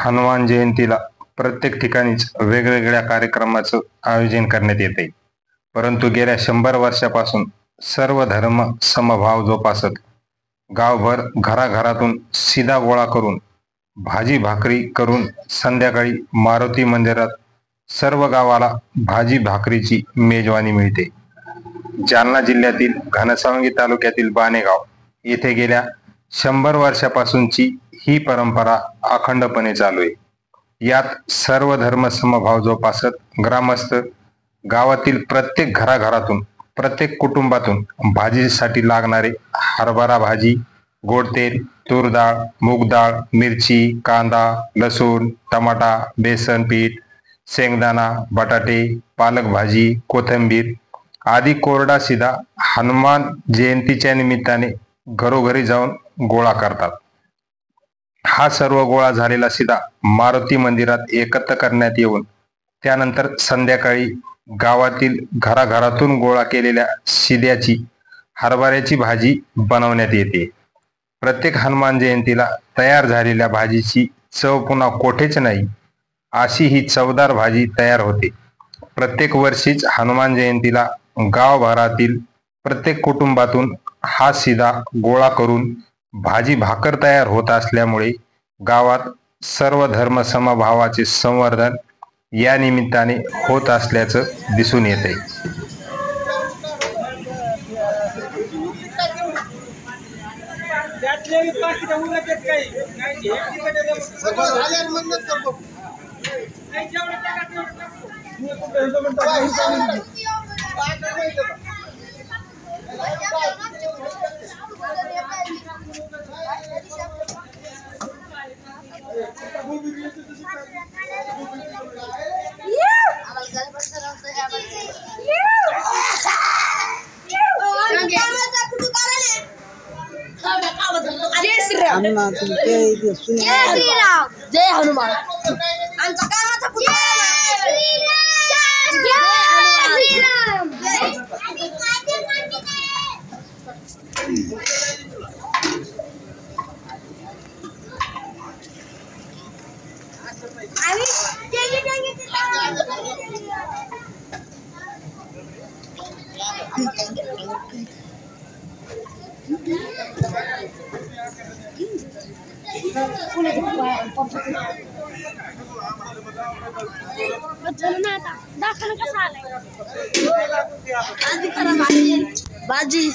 हनुमान जयंतीला प्रत्येक ठिकाणीच वेगवेगळ्या कार्यक्रमाचं आयोजन करण्यात येते. परंतु गेल्या 100 वर्षापासून सर्व धर्म समभाव जोपासत गावभर घराघरातून शिदा गोळा करून भाजी भाकरी करून संध्याकाळी मारुती मंदिरात सर्व गावाला भाजी भाकरीची मेजवानी मिळते. जालना जिल्ह्यातील घनसावंगी तालुक्यातील बाणेगाव येथे गेल्या 100 वर्षापासूनची ही परंपरा अखंडपणे चालू आहे. यात सर्व धर्म समभाव जोपासत ग्रामस्थ गावातील प्रत्येक घराघरातून प्रत्येक कुटुंबातून भाजीसाठी लागणारे हरभरा भाजी, गोड तेल, तूर डाळ, मूग डाळ, मिरची, कांदा, लसूण, टमाटा, बेसन पीठ, शेंगदाणा, बटाटे, पालक भाजी, कोथिंबीर आदी कोरडा शिदा हनुमान जयंतीच्या निमित्ताने घरोघरी जाऊन गोळा करतात. हा सर्व गोळा झालेला शिदा मारुती मंदिरात एकत्र करण्यात येऊन त्यानंतर संध्याकाळी गावातील घराघरातून गोळा केलेल्या शिद्याची हरभऱ्याची भाजी बनवण्यात येते. प्रत्येक हनुमान जयंतीला तयार झालेल्या भाजीची चव पुन्हा कोठेच नाही अशी ही चवदार भाजी तयार होते. प्रत्येक वर्षीच हनुमान जयंतीला गावभरातील प्रत्येक कुटुंबातून हा शिदा गोळा करून भाजी भाकर तयार होत असल्यामुळे गावात सर्व धर्म समभावाचे संवर्धन या निमित्ताने होत असल्याचं दिसून येते. जय हनुमान आमचा कामाचा पुतळा दाखवलं कसं आलंय भाजी